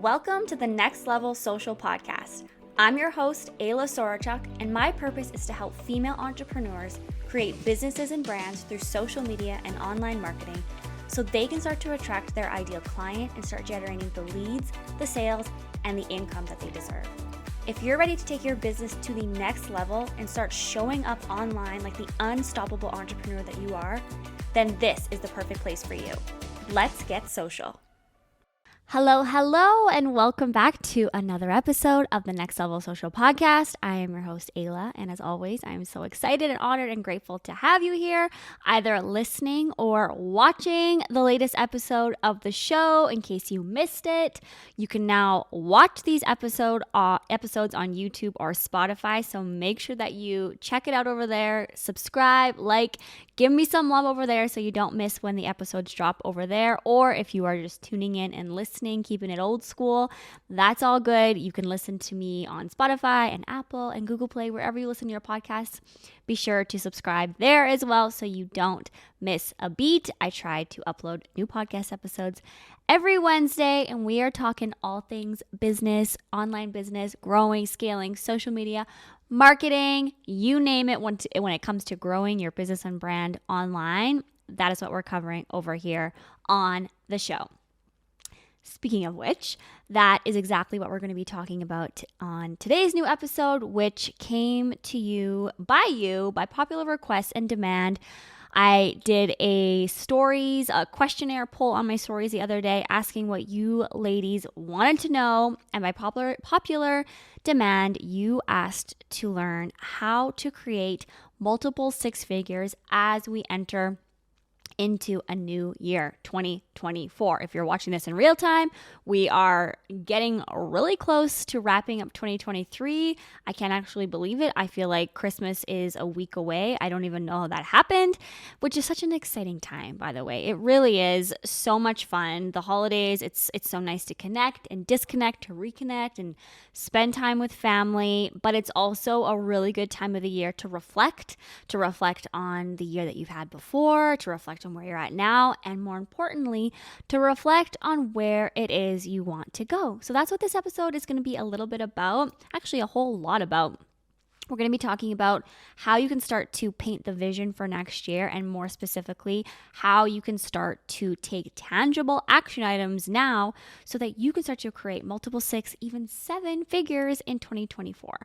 Welcome to the Next Level Social Podcast. I'm your host, Ayla Sorochuk, and my purpose is to help female entrepreneurs create businesses and brands through social media and online marketing so they can start to attract their ideal client and start generating the leads, the sales, and the income that they deserve. If you're ready to take your business to the next level and start showing up online like the unstoppable entrepreneur that you are, then this is the perfect place for you. Let's get social. Hello, and welcome back to another episode of the Next Level Social Podcast. I am your host, Ayla, and as always, I am so excited and honored and grateful to have you here, either listening or watching the latest episode of the show. In case you missed it, you can now watch these episodes on YouTube or Spotify, so make sure that you check it out over there, subscribe, like, give me some love over there so you don't miss when the episodes drop over there. Or if you are just tuning in and listening, keeping it old school, that's all good. You can listen to me on Spotify and Apple and Google Play, wherever you listen to your podcasts. Be sure to subscribe there as well so you don't miss a beat. I try to upload new podcast episodes every Wednesday, and we are talking all things business, online business, growing, scaling, social media, marketing, you name it. When it comes to growing your business and brand online, that is what we're covering over here on the show. Speaking of which, that is exactly what we're going to be talking about on today's new episode, which came to you by popular request and demand. I did a questionnaire poll on my stories the other day asking what you ladies wanted to know. And by popular demand, you asked to learn how to create multiple six figures as we enter into a new year, 2024. If you're watching this in real time, we are getting really close to wrapping up 2023. I can't actually believe it. I feel like Christmas is a week away. I don't even know how that happened, which is such an exciting time, by the way. It really is so much fun. The holidays, it's so nice to connect and disconnect, to reconnect and spend time with family, but it's also a really good time of the year to reflect on the year that you've had before, to reflect on where you're at now, and more importantly, to reflect on where it is you want to go. So that's what this episode is going to be a little bit about, actually a whole lot about. We're going to be talking about how you can start to paint the vision for next year, and more specifically, how you can start to take tangible action give now so that you can start to create multiple six, even seven figures in 2024.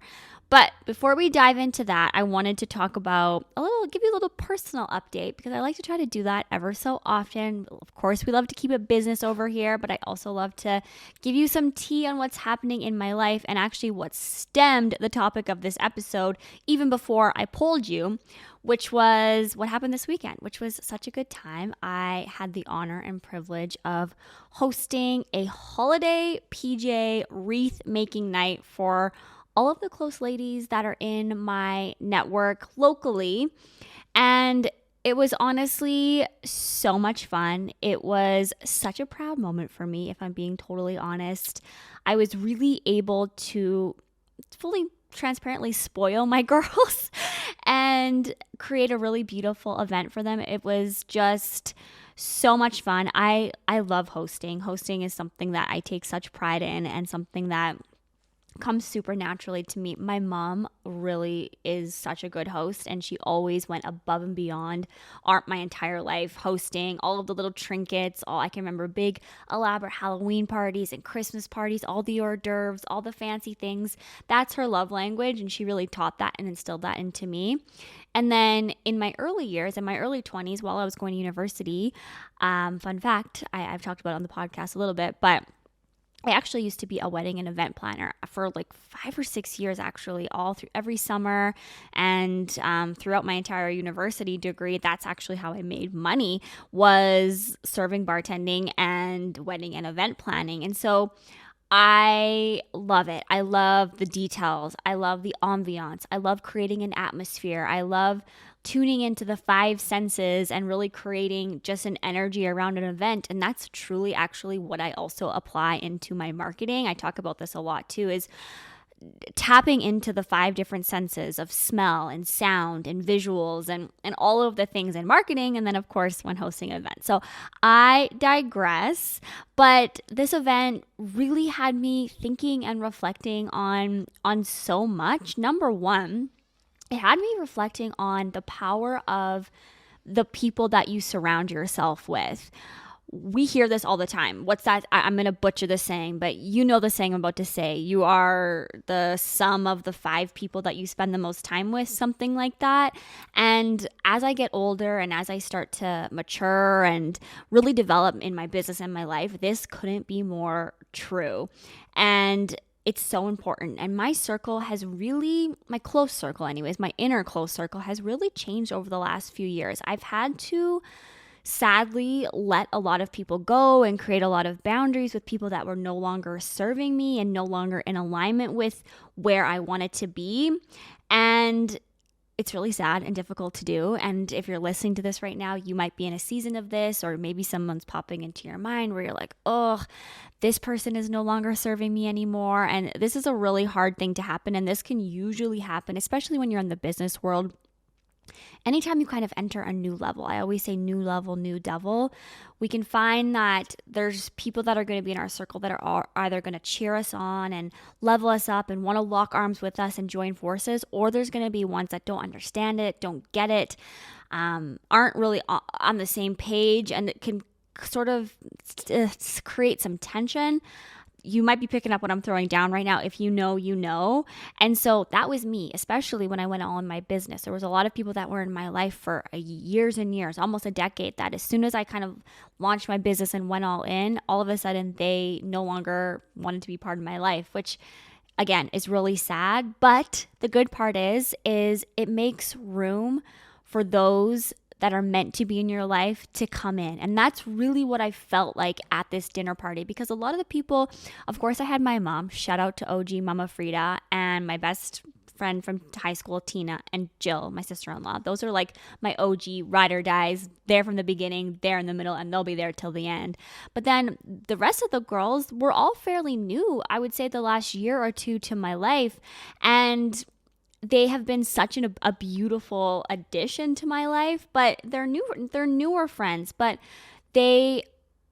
But before we dive into that, I wanted to talk about give you a little personal update, because I like to try to do that ever so often. Of course, we love to keep it business over here, but I also love to give you some tea on what's happening in my life and actually what stemmed the topic of this episode even before I polled you, which was what happened this weekend, which was such a good time. I had the honor and privilege of hosting a holiday PJ wreath making night for all of the close ladies that are in my network locally. And it was honestly so much fun. It was such a proud moment for me, if I'm being totally honest. I was really able to fully transparently spoil my girls and create a really beautiful event for them. It was just so much fun. I love hosting. Hosting is something that I take such pride in and something that comes super naturally to me. My mom really is such a good host, and she always went above and beyond my entire life, hosting all of the little trinkets. I can remember big elaborate Halloween parties and Christmas parties, all the hors d'oeuvres, all the fancy things. That's her love language, and she really taught that and instilled that into me. And then in my early years, in my early 20s, while I was going to university, fun fact, I've talked about it on the podcast a little bit, but I actually used to be a wedding and event planner for like 5 or 6 years, actually, all through every summer and throughout my entire university degree. That's actually how I made money, was serving bartending and wedding and event planning. And so I love it. I love the details. I love the ambiance. I love creating an atmosphere. I love tuning into the five senses and really creating just an energy around an event. And that's truly actually what I also apply into my marketing. I talk about this a lot too, is tapping into the 5 different senses of smell and sound and visuals and all of the things in marketing. And then, of course, when hosting an event. So I digress, but this event really had me thinking and reflecting on so much. Number one, it had me reflecting on the power of the people that you surround yourself with. We hear this all the time. What's that? I'm going to butcher the saying, but you know the saying I'm about to say. You are the sum of the 5 people that you spend the most time with, something like that. And as I get older and as I start to mature and really develop in my business and my life, this couldn't be more true. And it's so important. And my circle has really, my close circle anyways, my inner close circle has really changed over the last few years. I've had to sadly let a lot of people go and create a lot of boundaries with people that were no longer serving me and no longer in alignment with where I wanted to be. And it's really sad and difficult to do. And if you're listening to this right now, you might be in a season of this, or maybe someone's popping into your mind where you're like, oh, this person is no longer serving me anymore. And this is a really hard thing to happen. And this can usually happen, especially when you're in the business world. Anytime you kind of enter a new level, I always say new level, new devil, we can find that there's people that are going to be in our circle that are either going to cheer us on and level us up and want to lock arms with us and join forces, or there's going to be ones that don't understand it, don't get it, aren't really on the same page, and it can sort of create some tension. You might be picking up what I'm throwing down right now. If you know, you know. And so that was me, especially when I went all in my business. There was a lot of people that were in my life for years and years, almost a decade, that as soon as I kind of launched my business and went all in, all of a sudden they no longer wanted to be part of my life, which again is really sad. But the good part is it makes room for those that are meant to be in your life to come in. And that's really what I felt like at this dinner party, because a lot of the people, of course, I had my mom, shout out to OG Mama Frida, and my best friend from high school, Tina, and Jill, my sister-in-law. Those are like my OG ride or dies. They're from the beginning, they're in the middle, and they'll be there till the end. But then the rest of the girls were all fairly new, I would say the last year or two to my life. And they have been such a beautiful addition to my life, but they're newer friends. But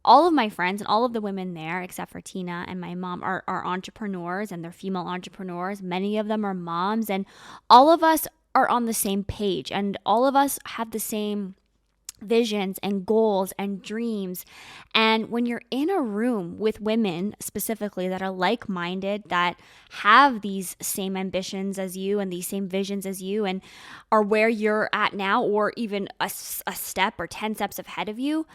all of my friends and all of the women there, except for Tina and my mom, are entrepreneurs, and they're female entrepreneurs. Many of them are moms, and all of us are on the same page, and all of us have the same visions and goals and dreams. And when you're in a room with women specifically that are like-minded, that have these same ambitions as you and these same visions as you, and are where you're at now, or even a step or 10 steps ahead of you,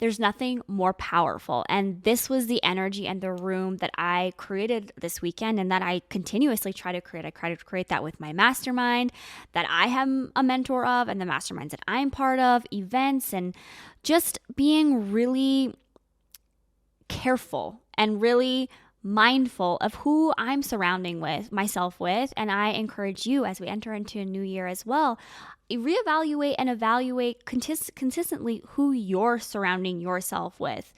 there's nothing more powerful. And this was the energy and the room that I created this weekend, and that I continuously try to create. I try to create that with my mastermind that I am a mentor of, and the masterminds that I'm part of, events, and just being really careful and really mindful of who I'm surrounding myself with. And I encourage you, as we enter into a new year as well, reevaluate and evaluate consistently who you're surrounding yourself with.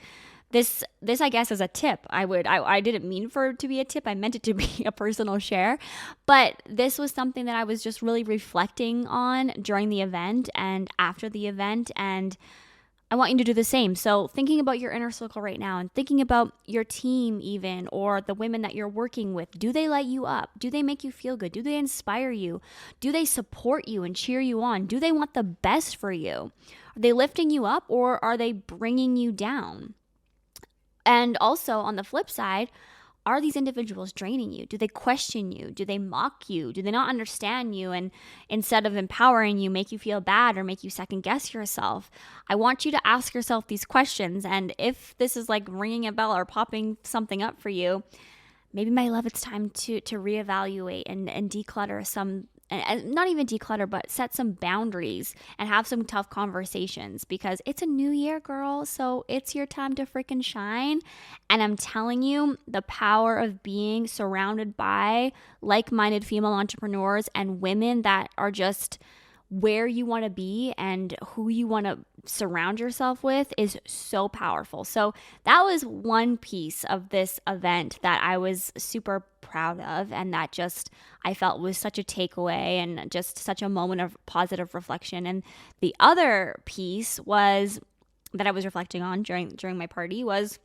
This I guess is a tip. I didn't mean for it to be a tip. I meant it to be a personal share. But this was something that I was just really reflecting on during the event and after the event, and I want you to do the same. So thinking about your inner circle right now, and thinking about your team even, or the women that you're working with. Do they light you up? Do they make you feel good? Do they inspire you? Do they support you and cheer you on? Do they want the best for you? Are they lifting you up, or are they bringing you down? And also on the flip side, are these individuals draining you? Do they question you? Do they mock you? Do they not understand you? And instead of empowering you, make you feel bad or make you second guess yourself? I want you to ask yourself these questions. And if this is like ringing a bell or popping something up for you, maybe, my love, it's time to reevaluate and declutter some, and not even declutter, but set some boundaries and have some tough conversations, because it's a new year, girl. So it's your time to freaking shine. And I'm telling you, the power of being surrounded by like-minded female entrepreneurs and women that are just where you want to be and who you want to surround yourself with is so powerful. So that was one piece of this event that I was super proud of, and that just I felt was such a takeaway and just such a moment of positive reflection. And the other piece was that I was reflecting on during my party was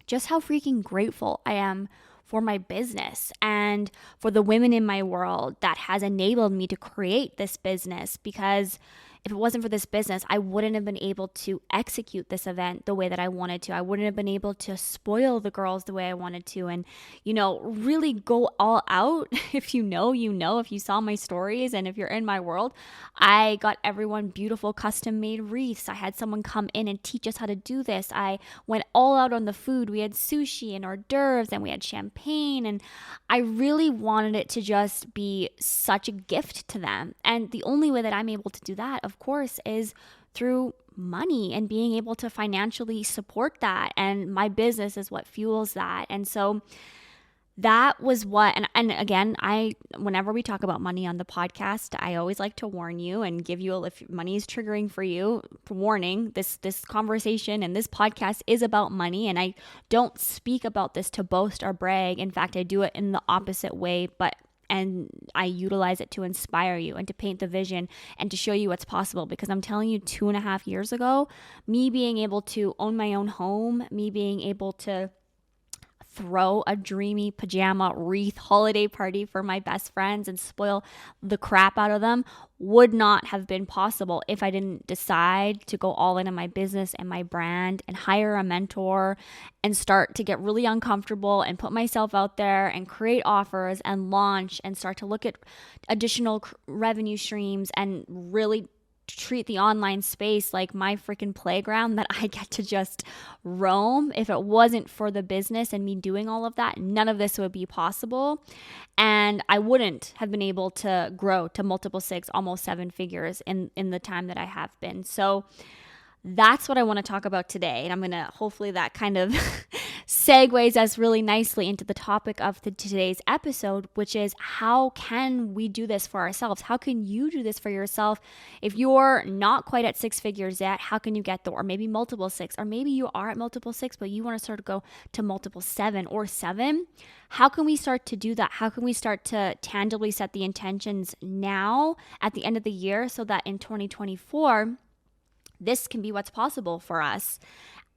just how freaking grateful I am for my business and for the women in my world that has enabled me to create this business. Because if it wasn't for this business, I wouldn't have been able to execute this event the way that I wanted to. I wouldn't have been able to spoil the girls the way I wanted to and, really go all out. If you know, if you saw my stories and if you're in my world, I got everyone beautiful custom made wreaths. I had someone come in and teach us how to do this. I went all out on the food. We had sushi and hors d'oeuvres and we had champagne, and I really wanted it to just be such a gift to them. And the only way that I'm able to do that, of course, is through money and being able to financially support that. And my business is what fuels that. And so that was what, and again, whenever we talk about money on the podcast, I always like to warn you and give you, if money is triggering for you, warning, this conversation and this podcast is about money. And I don't speak about this to boast or brag. In fact, I do it in the opposite way, and I utilize it to inspire you and to paint the vision and to show you what's possible. Because I'm telling you, 2.5 years ago, me being able to own my own home, me being able to throw a dreamy pajama wreath holiday party for my best friends and spoil the crap out of them would not have been possible if I didn't decide to go all in on my business and my brand and hire a mentor and start to get really uncomfortable and put myself out there and create offers and launch and start to look at additional revenue streams and really treat the online space like my freaking playground that I get to just roam. If it wasn't for the business and me doing all of that, none of this would be possible. And I wouldn't have been able to grow to multiple 6, almost 7 figures in the time that I have been. So that's what I want to talk about today. And I'm going to, hopefully that kind of segues us really nicely into the topic of today's episode, which is how can we do this for ourselves? How can you do this for yourself? If you're not quite at 6 figures yet, how can you get there? Or maybe multiple 6, or maybe you are at multiple 6, but you want to start to go to multiple 7 or 7. How can we start to do that? How can we start to tangibly set the intentions now at the end of the year so that in 2024, this can be what's possible for us?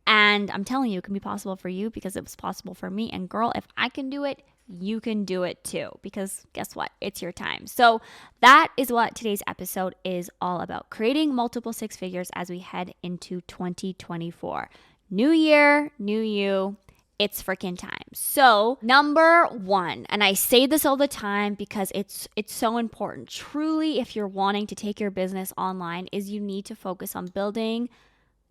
And I'm telling you, it can be possible for you because it was possible for me. And girl, if I can do it, you can do it too. Because guess what? It's your time. So that is what today's episode is all about. Creating multiple 6 figures as we head into 2024. New year, new you. It's freaking time. So number 1, and I say this all the time because it's so important. Truly, if you're wanting to take your business online, is you need to focus on building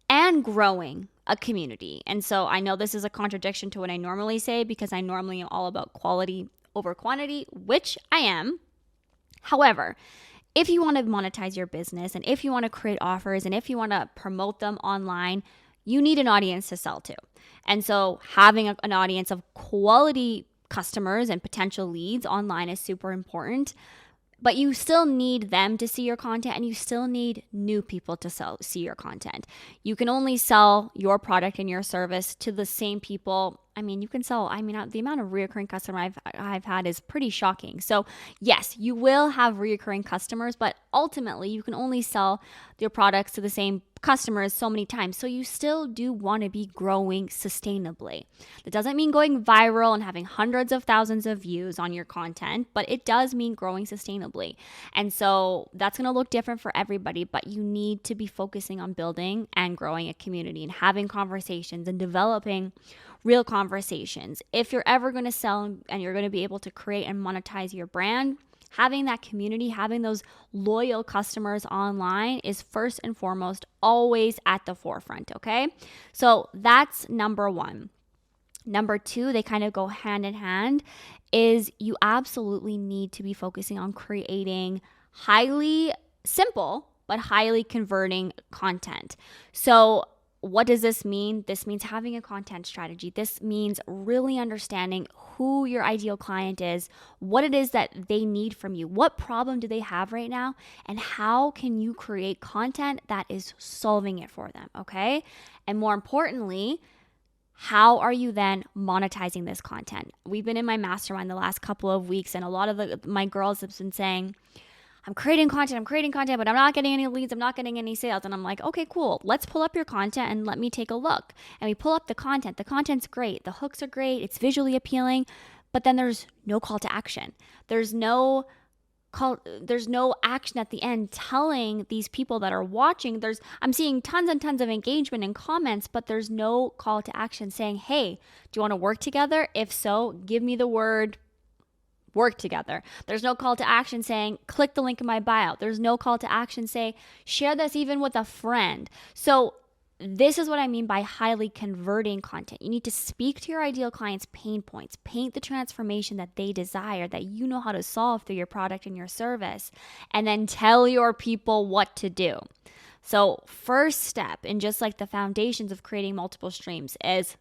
and growing a community. And so I know this is a contradiction to what I normally say because I normally am all about quality over quantity, which I am. However, if you want to monetize your business and if you want to create offers and if you want to promote them online, you need an audience to sell to. And so having an audience of quality customers and potential leads online is super important. But you still need them to see your content, and you still need new people to see your content. You can only sell your product and your service to the same people. You can sell, the amount of reoccurring customer I've had is pretty shocking. So yes, you will have reoccurring customers, but ultimately you can only sell your products to the same customers so many times. So you still do want to be growing sustainably. That doesn't mean going viral and having hundreds of thousands of views on your content, but it does mean growing sustainably. And so that's going to look different for everybody, but you need to be focusing on building and growing a community and having conversations and developing real conversations. If you're ever going to sell and you're going to be able to create and monetize your brand, having that community, having those loyal customers online is first and foremost always at the forefront, okay? So that's number 1. Number 2, they kind of go hand in hand, is you absolutely need to be focusing on creating highly simple but highly converting content. So what does this mean? This means having a content strategy. This means really understanding who your ideal client is, what it is that they need from you, what problem do they have right now, and how can you create content that is solving it for them, okay? And more importantly, how are you then monetizing this content? We've been in my mastermind the last couple of weeks, and a lot of my girls have been saying, I'm creating content, but I'm not getting any leads, I'm not getting any sales. And I'm like, okay, cool. Let's pull up your content and let me take a look. And we pull up the content. The content's great. The hooks are great. It's visually appealing, but then there's no call to action. There's no action at the end telling these people that are watching. I'm seeing tons and tons of engagement and comments, but there's no call to action saying, hey, do you want to work together? If so, give me the word work together. There's no call to action saying, click the link in my bio. There's no call to action say, share this even with a friend. So this is what I mean by highly converting content. You need to speak to your ideal client's pain points, paint the transformation that they desire, that you know how to solve through your product and your service, and then tell your people what to do. So first step in just like the foundations of creating multiple streams is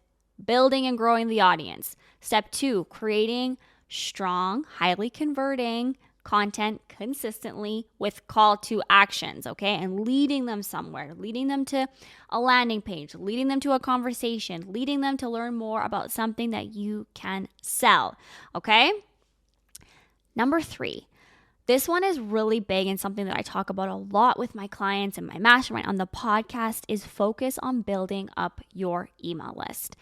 building and growing the audience. Step 2, creating strong, highly converting content consistently with call to actions, okay? And leading them somewhere, leading them to a landing page, leading them to a conversation, leading them to learn more about something that you can sell, okay? Number 3, this one is really big and something that I talk about a lot with my clients and my mastermind on the podcast is focus on building up your email list.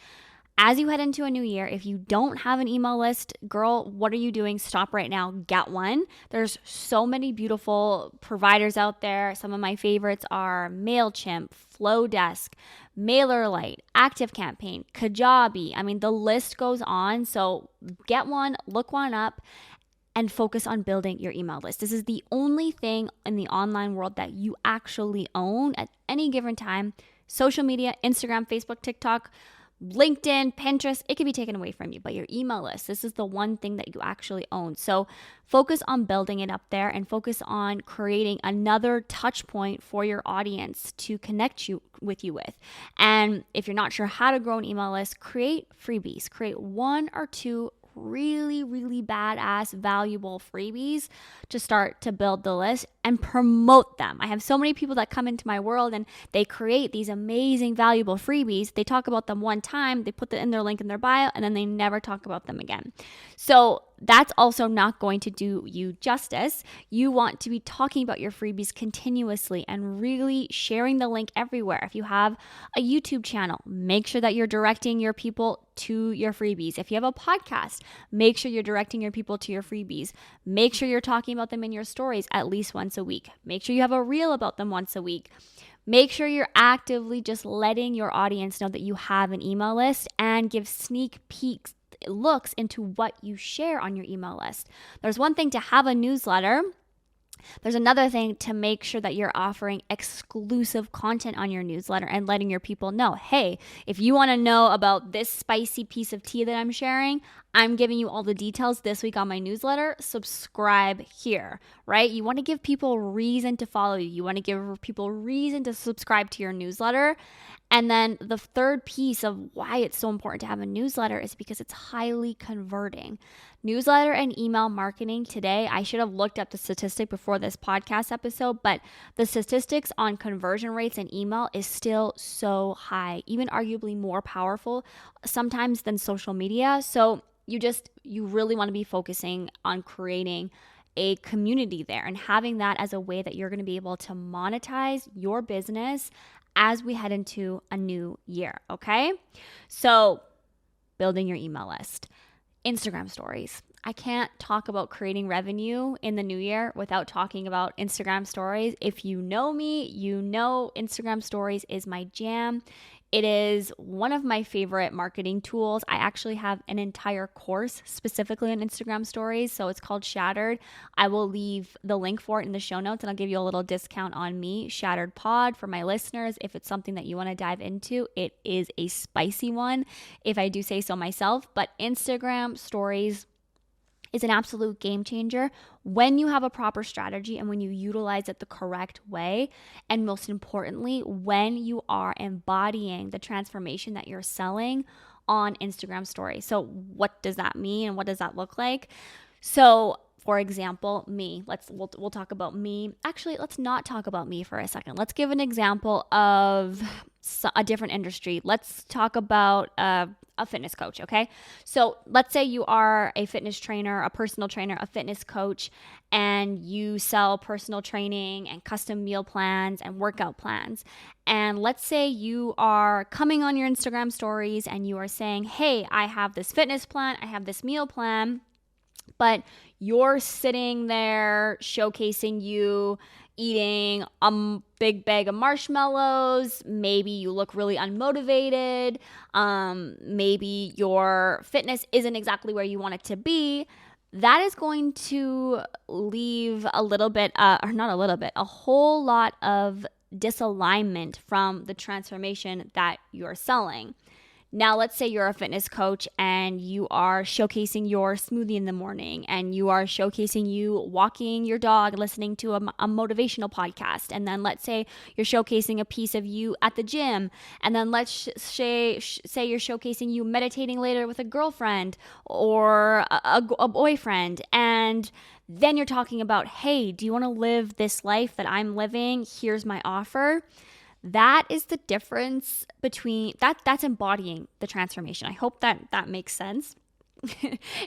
As you head into a new year, if you don't have an email list, girl, what are you doing? Stop right now. Get one. There's so many beautiful providers out there. Some of my favorites are MailChimp, Flowdesk, MailerLite, ActiveCampaign, Kajabi. I mean, the list goes on. So get one, look one up, and focus on building your email list. This is the only thing in the online world that you actually own at any given time. Social media, Instagram, Facebook, TikTok, LinkedIn, Pinterest, it can be taken away from you, but your email list, this is the one thing that you actually own. So focus on building it up there and focus on creating another touch point for your audience to connect with you with. And if you're not sure how to grow an email list, create freebies. Create 1 or 2 really, really badass, valuable freebies to start to build the list and promote them. I have so many people that come into my world and they create these amazing, valuable freebies. They talk about them one time, they put in their link in their bio, and then they never talk about them again. So that's also not going to do you justice. You want to be talking about your freebies continuously and really sharing the link everywhere. If you have a YouTube channel, make sure that you're directing your people to your freebies. If you have a podcast, make sure you're directing your people to your freebies. Make sure you're talking about them in your stories at least once a week. Make sure you have a reel about them once a week. Make sure you're actively just letting your audience know that you have an email list and give sneak peeks, looks into what you share on your email list. There's one thing to have a newsletter. There's another thing to make sure that you're offering exclusive content on your newsletter and letting your people know, hey, if you want to know about this spicy piece of tea that I'm sharing, I'm giving you all the details this week on my newsletter. Subscribe here, right? You want to give people reason to follow you. You want to give people reason to subscribe to your newsletter. And then the third piece of why it's so important to have a newsletter is because it's highly converting. Newsletter and email marketing today, I should have looked up the statistic before this podcast episode, but the statistics on conversion rates in email is still so high, even arguably more powerful sometimes than social media. So you really want to be focusing on creating a community there and having that as a way that you're going to be able to monetize your business as we head into a new year, okay? So building your email list. Instagram stories. I can't talk about creating revenue in the new year without talking about Instagram stories. If you know me, you know Instagram stories is my jam. It is one of my favorite marketing tools. I actually have an entire course specifically on Instagram stories, so it's called Shattered. I will leave the link for it in the show notes, and I'll give you a little discount on me, Shattered Pod, for my listeners. If it's something that you want to dive into, it is a spicy one, if I do say so myself. But Instagram stories is an absolute game changer when you have a proper strategy and when you utilize it the correct way. And most importantly, when you are embodying the transformation that you're selling on Instagram stories. So what does that mean and what does that look like? So for example, me, we'll talk about me. Actually, let's not talk about me for a second. Let's give an example of a different industry. Let's talk about a fitness coach, okay? So let's say you are a fitness trainer, a personal trainer, a fitness coach, and you sell personal training and custom meal plans and workout plans. And let's say you are coming on your Instagram stories and you are saying, hey, I have this fitness plan, I have this meal plan, but you're sitting there showcasing you eating a big bag of marshmallows. Maybe you look really unmotivated. Maybe your fitness isn't exactly where you want it to be. That is going to leave a little bit, or not a little bit, a whole lot of disalignment from the transformation that you're selling. Now, let's say you're a fitness coach and you are showcasing your smoothie in the morning, and you are showcasing you walking your dog, listening to a motivational podcast. And then let's say you're showcasing a piece of you at the gym. And then let's say you're showcasing you meditating later with a girlfriend or a boyfriend. And then you're talking about, hey, do you want to live this life that I'm living? Here's my offer. That is the difference between that's embodying the transformation. I hope that makes sense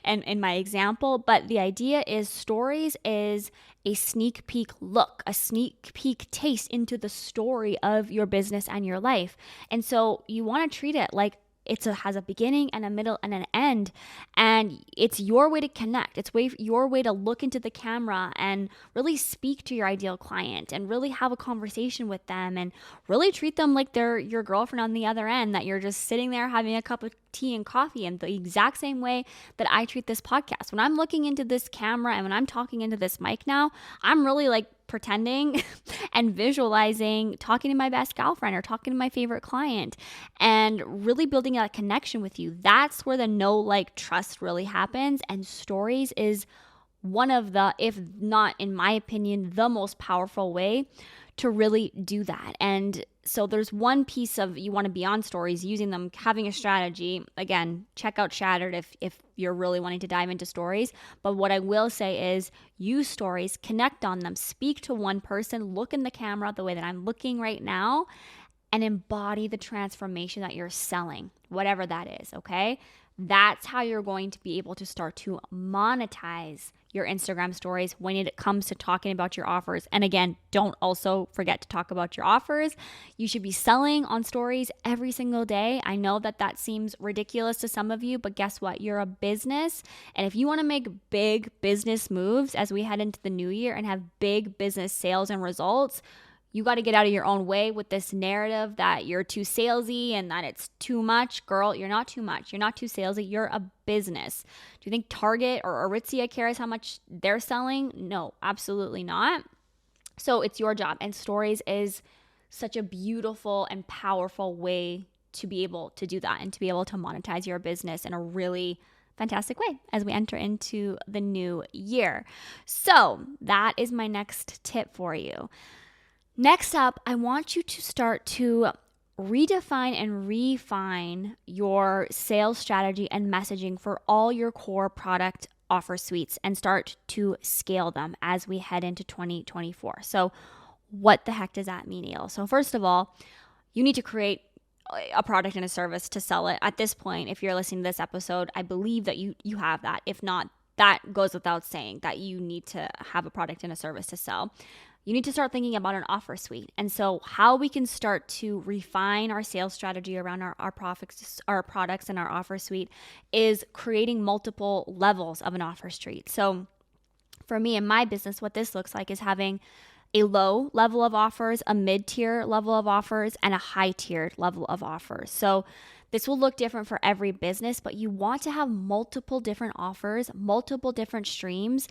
and in my example, but the idea is stories is a sneak peek look, a sneak peek taste into the story of your business and your life. And so you want to treat it like has a beginning and a middle and an end, and it's your way to connect. It's your way to look into the camera and really speak to your ideal client and really have a conversation with them and really treat them like they're your girlfriend on the other end, that you're just sitting there having a cup of tea and coffee, in the exact same way that I treat this podcast. When I'm looking into this camera and when I'm talking into this mic now, I'm really like pretending and visualizing talking to my best girlfriend or talking to my favorite client and really building a connection with you. That's where the know, like, trust really happens. And stories is one of the, if not, in my opinion, the most powerful way to really do that. And so there's one piece of, you want to be on stories, using them, having a strategy. Again, check out Shattered if you're really wanting to dive into stories. But what I will say is use stories, connect on them, speak to one person, look in the camera the way that I'm looking right now, and embody the transformation that you're selling, whatever that is, okay? That's how you're going to be able to start to monetize your Instagram stories when it comes to talking about your offers. And again, don't also forget to talk about your offers. You should be selling on stories every single day. I know that seems ridiculous to some of you, but guess what? You're a business. And if you want to make big business moves as we head into the new year and have big business sales and results, you got to get out of your own way with this narrative that you're too salesy and that it's too much. Girl, you're not too much. You're not too salesy. You're a business. Do you think Target or Aritzia cares how much they're selling? No, absolutely not. So it's your job. And stories is such a beautiful and powerful way to be able to do that and to be able to monetize your business in a really fantastic way as we enter into the new year. So that is my next tip for you. Next up, I want you to start to redefine and refine your sales strategy and messaging for all your core product offer suites and start to scale them as we head into 2024. So what the heck does that mean, Ayla? So first of all, you need to create a product and a service to sell it. At this point, if you're listening to this episode, I believe that you have that. If not, that goes without saying that you need to have a product and a service to sell. You need to start thinking about an offer suite. And so how we can start to refine our sales strategy around our products and our offer suite is creating multiple levels of an offer suite. So for me in my business, what this looks like is having a low level of offers, a mid-tier level of offers, and a high-tiered level of offers. So this will look different for every business, but you want to have multiple different offers, multiple different streams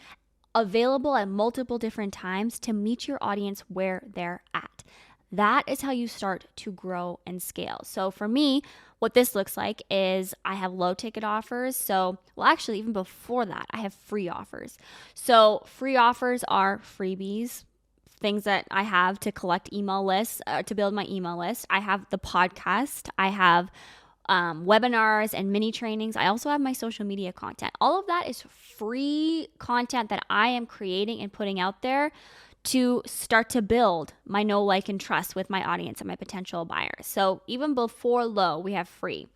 available at multiple different times to meet your audience where they're at. That is how you start to grow and scale. So for me, what this looks like is I have low ticket offers. So, well, actually, even before that, I have free offers. So free offers are freebies, things that I have to collect email lists, to build my email list. I have the podcast. I have webinars and mini trainings. I also have my social media content. All of that is free content that I am creating and putting out there to start to build my know, like, and trust with my audience and my potential buyers. So even before low, we have free.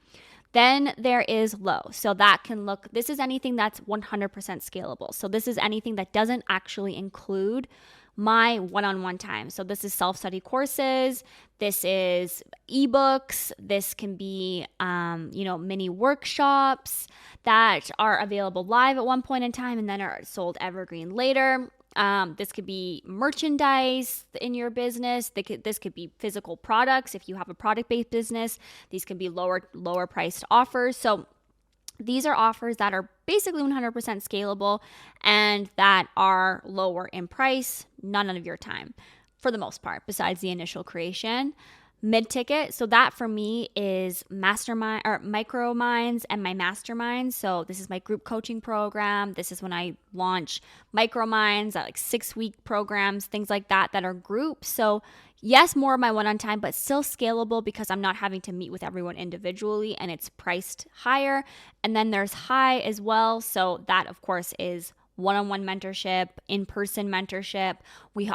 Then there is low. So that can look, this is anything that's 100% scalable. So this is anything that doesn't actually include my one-on-one time. So this is self-study courses. This is ebooks. This can be, mini workshops that are available live at one point in time and then are sold evergreen later. This could be merchandise in your business. This could be physical products. If you have a product-based business, these can be lower priced offers. So these are offers that are basically 100% scalable and that are lower in price, none of your time for the most part, besides the initial creation. Mid-ticket, so that for me is mastermind or micro minds and my masterminds. So this is my group coaching program. This is when I launch micro minds, like 6-week programs, things like that are groups. So yes, more of my one-on time, but still scalable because I'm not having to meet with everyone individually and it's priced higher. And then there's high as well. So that of course is one-on-one mentorship, in-person mentorship.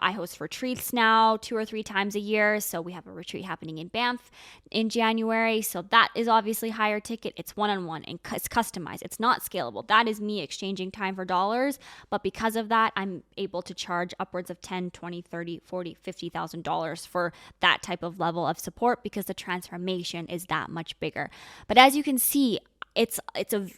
I host retreats now 2 or 3 times a year. So we have a retreat happening in Banff in January. So that is obviously higher ticket. It's one-on-one and it's customized. It's not scalable. That is me exchanging time for dollars. But because of that, I'm able to charge upwards of $10, $20, $30, $40, $50,000 for that type of level of support because the transformation is that much bigger. But as you can see, it's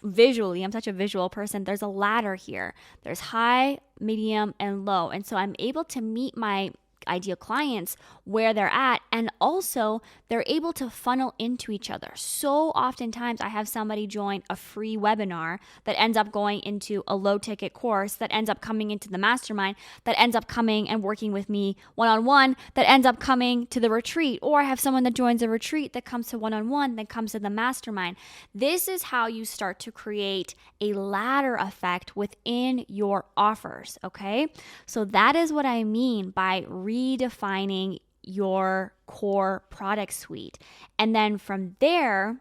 visually, I'm such a visual person. There's a ladder here. There's high, medium, and low. And so I'm able to meet my ideal clients where they're at, and also they're able to funnel into each other. So oftentimes I have somebody join a free webinar that ends up going into a low ticket course that ends up coming into the mastermind, that ends up coming and working with me one-on-one, that ends up coming to the retreat. Or I have someone that joins a retreat that comes to one-on-one, that comes to the mastermind. This is how you start to create a ladder effect within your offers, okay? So that is what I mean by redefining your core product suite. And then from there,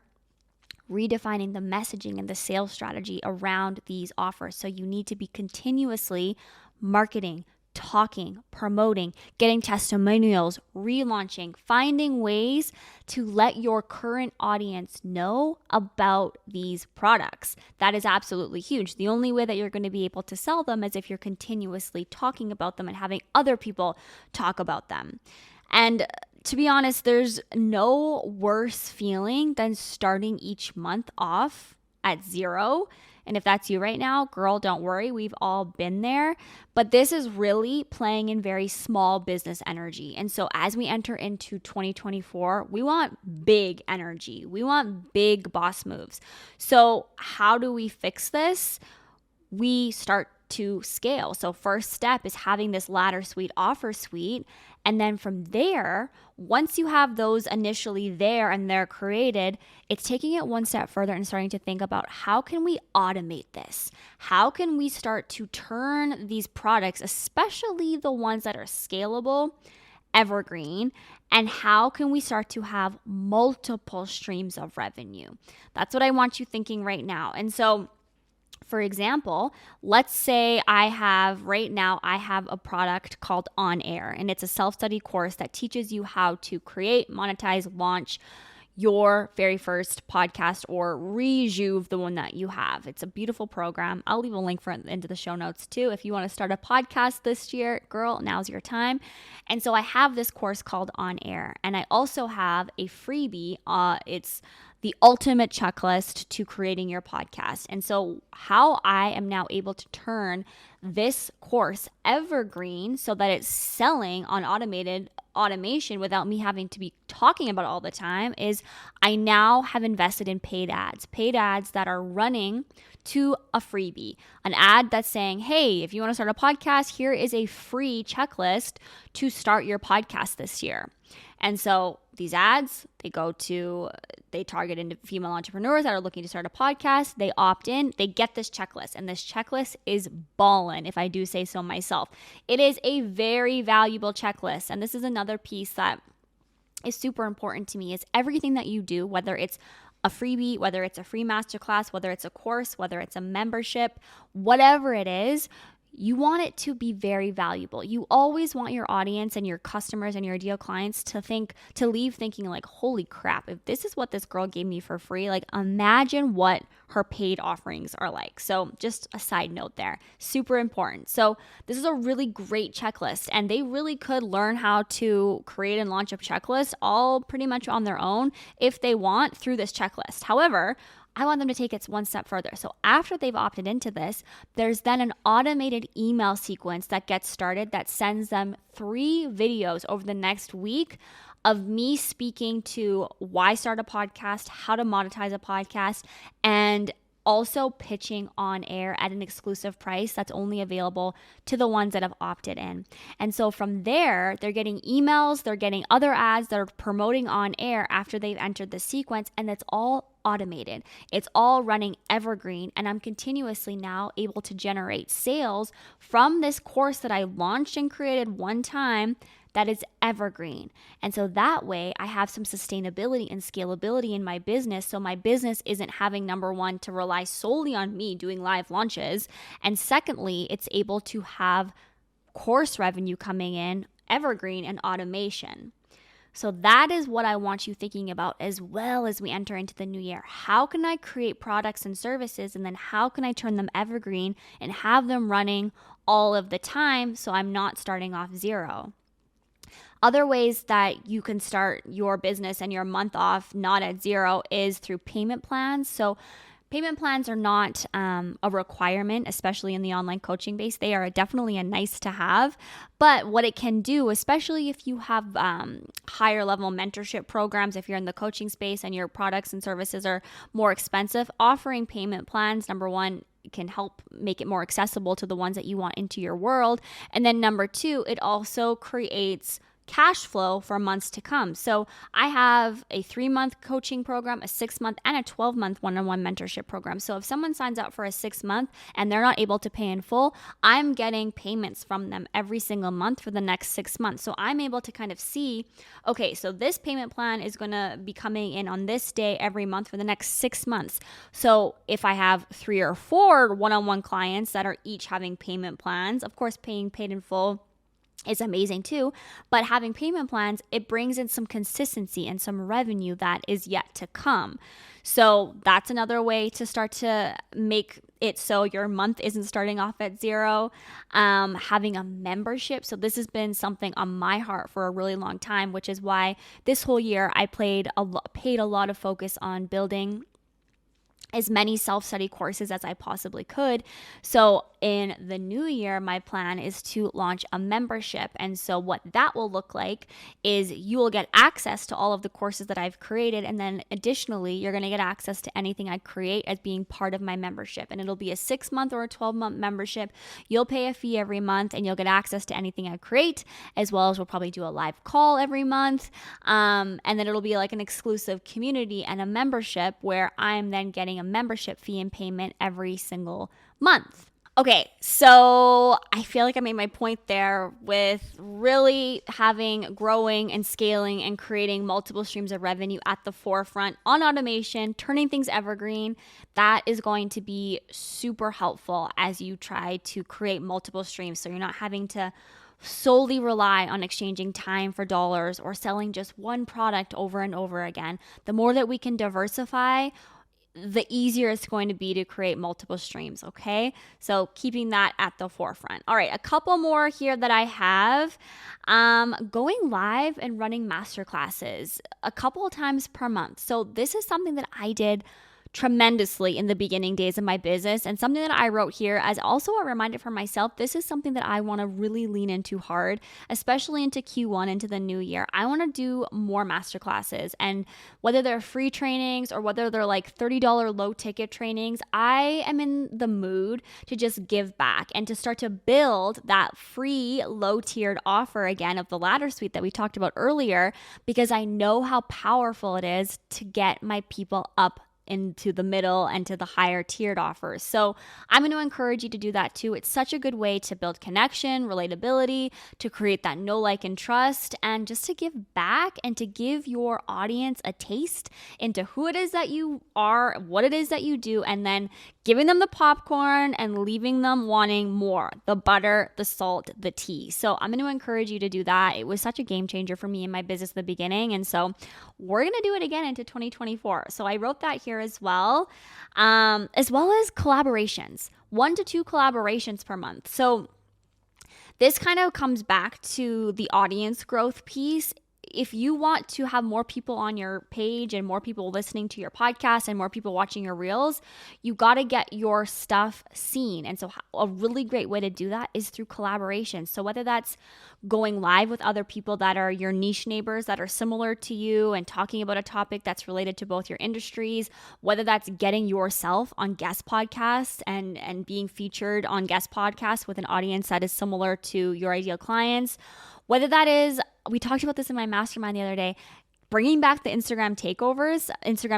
redefining the messaging and the sales strategy around these offers. So you need to be continuously marketing, talking, promoting, getting testimonials, relaunching, finding ways to let your current audience know about these products. That is absolutely huge. The only way that you're going to be able to sell them is if you're continuously talking about them and having other people talk about them. And to be honest, there's no worse feeling than starting each month off at zero. And if that's you right now, girl, don't worry. We've all been there. But this is really playing in very small business energy. And so as we enter into 2024, we want big energy. We want big boss moves. So how do we fix this? We start to scale. So first step is having this ladder suite, offer suite. And then from there, once you have those initially there and they're created, it's taking it one step further and starting to think about how can we automate this? How can we start to turn these products, especially the ones that are scalable, evergreen, and how can we start to have multiple streams of revenue? That's what I want you thinking right now. And so for example, let's say I have a product called On Air, and it's a self-study course that teaches you how to create, monetize, launch your very first podcast or rejuve the one that you have. It's a beautiful program. I'll leave a link for it into the show notes too. If you want to start a podcast this year, girl, now's your time. And so I have this course called On Air, and I also have a freebie. It's the ultimate checklist to creating your podcast. And so how I am now able to turn this course evergreen so that it's selling on automation without me having to be talking about it all the time is I now have invested in paid ads that are running to a freebie, an ad that's saying, hey, if you want to start a podcast, here is a free checklist to start your podcast this year. And so these ads, they target into female entrepreneurs that are looking to start a podcast. They opt in, they get this checklist, and this checklist is ballin', if I do say so myself. It is a very valuable checklist. And this is another piece that is super important to me is everything that you do, whether it's a freebie, whether it's a free masterclass, whether it's a course, whether it's a membership, whatever it is, you want it to be very valuable. You always want your audience and your customers and your ideal clients to leave thinking like, holy crap, if this is what this girl gave me for free, like imagine what her paid offerings are like. So just a side note there, super important. So this is a really great checklist, and they really could learn how to create and launch a checklist all pretty much on their own if they want through this checklist. However, I want them to take it one step further. So after they've opted into this, there's then an automated email sequence that gets started that sends them 3 videos over the next week of me speaking to why start a podcast, how to monetize a podcast, and also pitching on air at an exclusive price that's only available to the ones that have opted in. And so from there, they're getting emails, they're getting other ads that are promoting on air after they've entered the sequence, and it's all automated. It's all running evergreen, and I'm continuously now able to generate sales from this course that I launched and created one time that is evergreen. And so that way I have some sustainability and scalability in my business. So my business isn't having, number one, to rely solely on me doing live launches. And secondly, it's able to have course revenue coming in, evergreen, and automation. So that is what I want you thinking about as well as we enter into the new year. How can I create products and services, and then how can I turn them evergreen and have them running all of the time so I'm not starting off zero? Other ways that you can start your business and your month off not at zero is through payment plans. So payment plans are not a requirement, especially in the online coaching base. They are definitely a nice to have. But what it can do, especially if you have higher level mentorship programs, if you're in the coaching space and your products and services are more expensive, offering payment plans, number one, can help make it more accessible to the ones that you want into your world. And then number two, it also creates cash flow for months to come. So I have a 3-month coaching program, a 6-month, and a 12-month one-on-one mentorship program. So if someone signs up for a 6-month and they're not able to pay in full, I'm getting payments from them every single month for the next 6 months. So I'm able to kind of see, okay, so this payment plan is going to be coming in on this day every month for the next 6 months. So if I have 3 or 4 one-on-one clients that are each having payment plans, of course, paying paid in full is amazing too, but having payment plans, it brings in some consistency and some revenue that is yet to come. So that's another way to start to make it so your month isn't starting off at zero. Having a membership. So this has been something on my heart for a really long time, which is why this whole year I paid a lot of focus on building as many self-study courses as I possibly could. So in the new year, my plan is to launch a membership. And so what that will look like is you will get access to all of the courses that I've created. And then additionally, you're going to get access to anything I create as being part of my membership. And it'll be a 6-month or a 12-month membership. You'll pay a fee every month and you'll get access to anything I create, as well as we'll probably do a live call every month. And then it'll be like an exclusive community and a membership where I'm then getting a membership fee and payment every single month. Okay, so I feel like I made my point there with really growing and scaling and creating multiple streams of revenue at the forefront on automation, turning things evergreen. That is going to be super helpful as you try to create multiple streams. So you're not having to solely rely on exchanging time for dollars or selling just one product over and over again. The more that we can diversify, the easier it's going to be to create multiple streams, okay? So keeping that at the forefront. All right, a couple more here that I have. Going live and running masterclasses a couple of times per month. So this is something that I did tremendously in the beginning days of my business, and something that I wrote here as also a reminder for myself. This is something that I want to really lean into hard, especially into Q1, into the new year. I want to do more masterclasses, and whether they're free trainings or whether they're like $30 low ticket trainings, I am in the mood to just give back and to start to build that free low tiered offer again of the ladder suite that we talked about earlier, because I know how powerful it is to get my people up into the middle and to the higher tiered offers. So I'm going to encourage you to do that too. It's such a good way to build connection, relatability, to create that know, like, and trust, and just to give back and to give your audience a taste into who it is that you are, what it is that you do, and then giving them the popcorn and leaving them wanting more, the butter, the salt, the tea. So I'm going to encourage you to do that. It was such a game changer for me in my business in the beginning. And so we're going to do it again into 2024. So I wrote that here as well as collaborations, 1 to 2 collaborations per month. So this kind of comes back to the audience growth piece. If you want to have more people on your page and more people listening to your podcast and more people watching your reels, you got to get your stuff seen. And so a really great way to do that is through collaboration. So whether that's going live with other people that are your niche neighbors that are similar to you and talking about a topic that's related to both your industries, whether that's getting yourself on guest podcasts and being featured on guest podcasts with an audience that is similar to your ideal clients, whether that is, we talked about this in my mastermind the other day, bringing back the Instagram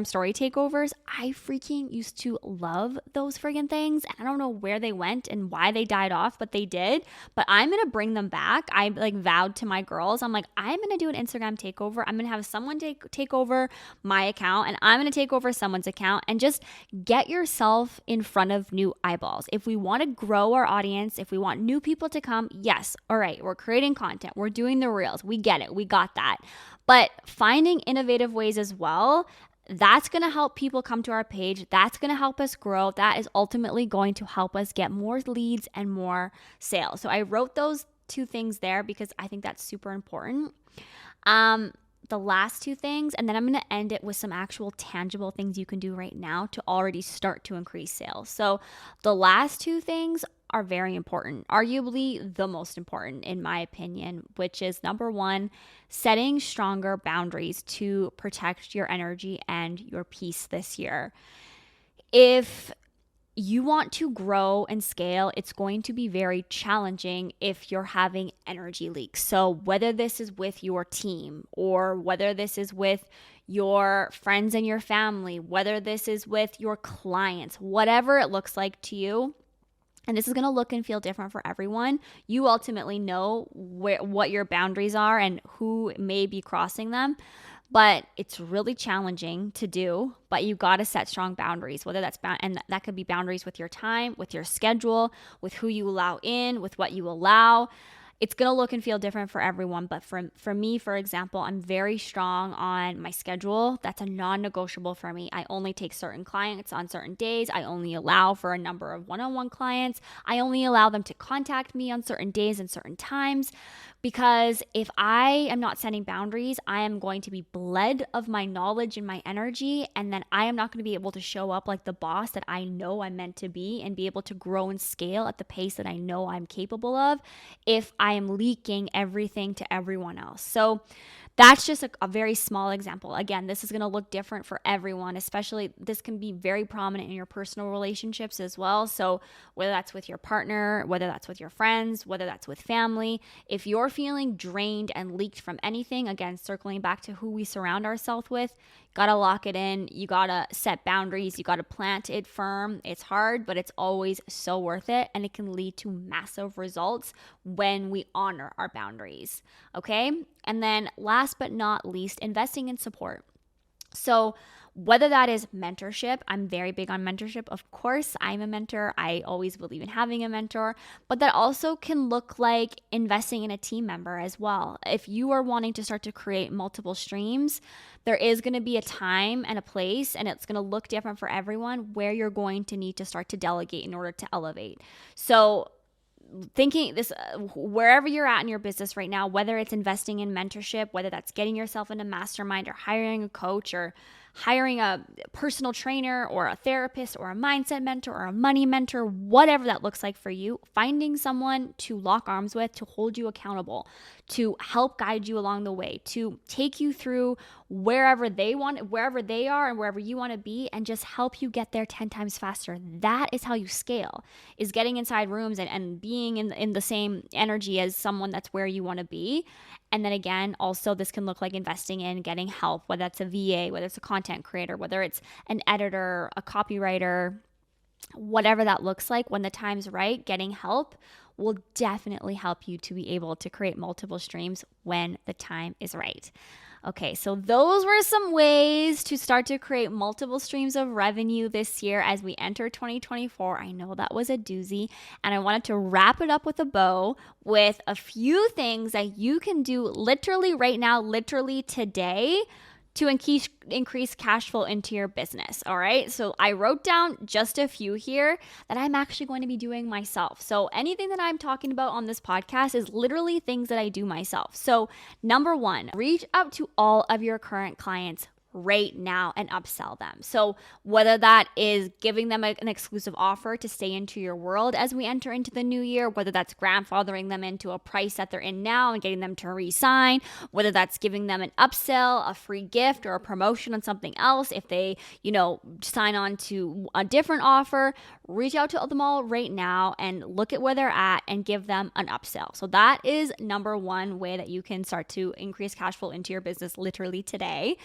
story takeovers. I freaking used to love those friggin' things. I don't know where they went and why they died off, but they did. But I'm going to bring them back. I vowed to my girls. I'm like, I'm going to do an Instagram takeover. I'm going to have someone take over my account, and I'm going to take over someone's account, and just get yourself in front of new eyeballs. If we want to grow our audience, if we want new people to come, yes. All right. We're creating content. We're doing the reels. We get it. We got that. But finding innovative ways as well, that's going to help people come to our page. That's going to help us grow. That is ultimately going to help us get more leads and more sales. So I wrote those 2 things there because I think that's super important. The last 2 things, and then I'm going to end it with some actual tangible things you can do right now to already start to increase sales. So the last 2 things are very important, arguably the most important in my opinion, which is number 1, setting stronger boundaries to protect your energy and your peace this year. If you want to grow and scale, it's going to be very challenging if you're having energy leaks. So whether this is with your team or whether this is with your friends and your family, whether this is with your clients, whatever it looks like to you, and this is going to look and feel different for everyone. You ultimately know what your boundaries are and who may be crossing them. But it's really challenging to do, but you got to set strong boundaries, whether that's and that could be boundaries with your time, with your schedule, with who you allow in, with what you allow. It's going to look and feel different for everyone. But for me, for example, I'm very strong on my schedule. That's a non-negotiable for me. I only take certain clients on certain days. I only allow for a number of one-on-one clients. I only allow them to contact me on certain days and certain times. Because if I am not setting boundaries, I am going to be bled of my knowledge and my energy, and then I am not going to be able to show up like the boss that I know I'm meant to be and be able to grow and scale at the pace that I know I'm capable of if I am leaking everything to everyone else. So that's just a very small example. Again, this is going to look different for everyone, especially this can be very prominent in your personal relationships as well. So whether that's with your partner, whether that's with your friends, whether that's with family, if you're feeling drained and leaked from anything, again, circling back to who we surround ourselves with, gotta lock it in. You gotta set boundaries. You gotta plant it firm. It's hard, but it's always so worth it. And it can lead to massive results when we honor our boundaries. Okay. And then last but not least, investing in support. So whether that is mentorship, I'm very big on mentorship. Of course, I'm a mentor. I always believe in having a mentor, but that also can look like investing in a team member as well. If you are wanting to start to create multiple streams, there is going to be a time and a place, and it's going to look different for everyone where you're going to need to start to delegate in order to elevate. So thinking this, wherever you're at in your business right now, whether it's investing in mentorship, whether that's getting yourself in a mastermind or hiring a coach or hiring a personal trainer or a therapist or a mindset mentor or a money mentor, whatever that looks like for you, finding someone to lock arms with, to hold you accountable, to help guide you along the way, to take you through wherever they are and wherever you want to be, and just help you get there 10 times faster. That is how you scale, is getting inside rooms and being in the same energy as someone that's where you want to be. And then again, also this can look like investing in getting help, whether that's a VA, whether it's a content content creator, whether it's an editor, a copywriter, whatever that looks like, when the time's right, getting help will definitely help you to be able to create multiple streams when the time is right. Okay, so those were some ways to start to create multiple streams of revenue this year as we enter 2024. I know that was a doozy, and I wanted to wrap it up with a bow with a few things that you can do literally right now, literally today, to increase cash flow into your business. All right. So I wrote down just a few here that I'm actually going to be doing myself. So anything that I'm talking about on this podcast is literally things that I do myself. So number one, reach out to all of your current clients right now and upsell them. So whether that is giving them an exclusive offer to stay into your world as we enter into the new year, whether that's grandfathering them into a price that they're in now and getting them to re-sign, whether that's giving them an upsell, a free gift, or a promotion on something else, if they, sign on to a different offer, reach out to them all right now and look at where they're at and give them an upsell. So that is number one way that you can start to increase cash flow into your business literally today.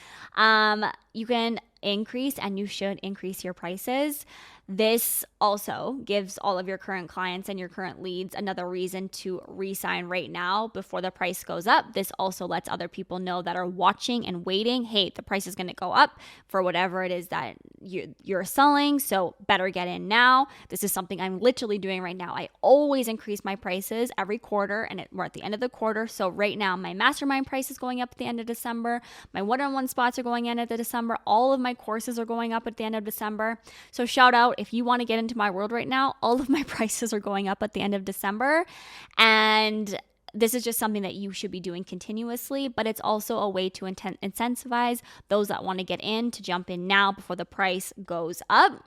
You can increase, and you should increase, your prices. This also gives all of your current clients and your current leads another reason to re-sign right now before the price goes up. This also lets other people know that are watching and waiting, hey, the price is going to go up for whatever it is that you're selling, so better get in now. This is something I'm literally doing right now. I always increase my prices every quarter, and we're at the end of the quarter. So right now, my mastermind price is going up at the end of December. My one-on-one spots are going in at the December. All of my courses are going up at the end of December. So shout out, if you want to get into my world right now, all of my prices are going up at the end of December. And this is just something that you should be doing continuously, but it's also a way to incentivize those that want to get in to jump in now before the price goes up.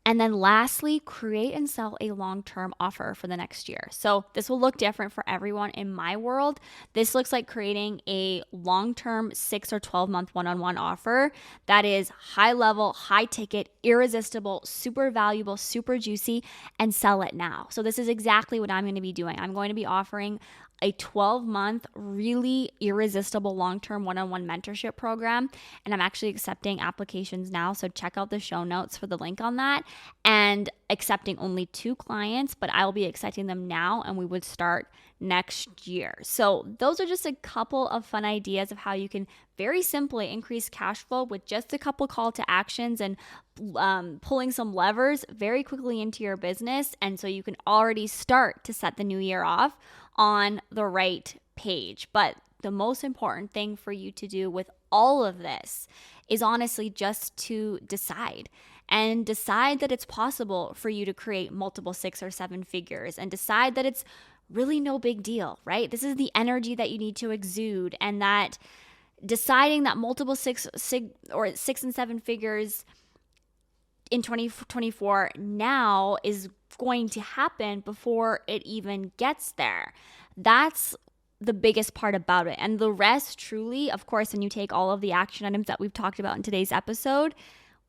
And then lastly, create and sell a long-term offer for the next year. So this will look different for everyone in my world. This looks like creating a long-term 6 or 12-month one-on-one offer that is high level, high ticket, irresistible, super valuable, super juicy, and sell it now. So this is exactly what I'm going to be doing. I'm going to be offering a 12-month, really irresistible long-term one-on-one mentorship program. And I'm actually accepting applications now. So check out the show notes for the link on that. And accepting only 2 clients, but I'll be accepting them now, and we would start next year. So those are just a couple of fun ideas of how you can very simply increase cash flow with just a couple call to actions and pulling some levers very quickly into your business. And so you can already start to set the new year off on the right page. But the most important thing for you to do with all of this is honestly just to decide that it's possible for you to create multiple 6 or 7 figures, and decide that it's really no big deal, right? This is the energy that you need to exude, and that deciding that multiple 6 and 7 figures in 2024 now is going to happen before it even gets there. That's the biggest part about it. And the rest, truly, of course, when you take all of the action items that we've talked about in today's episode,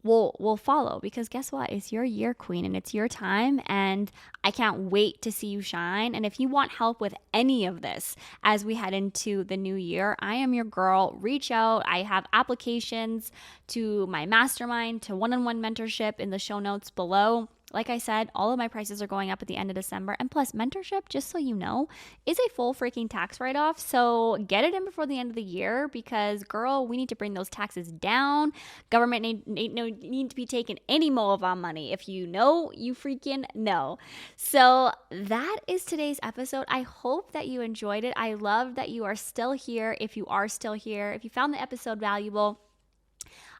will follow, because guess what? It's your year, queen, and it's your time, and I can't wait to see you shine. And if you want help with any of this as we head into the new year, I am your girl. Reach out. I have applications to my mastermind, to one-on-one mentorship in the show notes below. Like I said, all of my prices are going up at the end of December. And plus, mentorship, just so you know, is a full freaking tax write-off. So get it in before the end of the year, because, girl, we need to bring those taxes down. Government need to be taking any more of our money. If you know, you freaking know. So that is today's episode. I hope that you enjoyed it. I love that you are still here. If you are still here, if you found the episode valuable,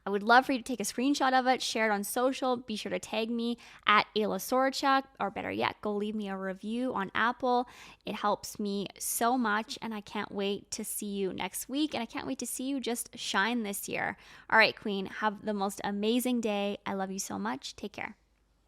I would love for you to take a screenshot of it, share it on social. Be sure to tag me at Ayla Sorachuk, or better yet, go leave me a review on Apple. It helps me so much, and I can't wait to see you next week, and I can't wait to see you just shine this year. All right, queen, have the most amazing day. I love you so much. Take care.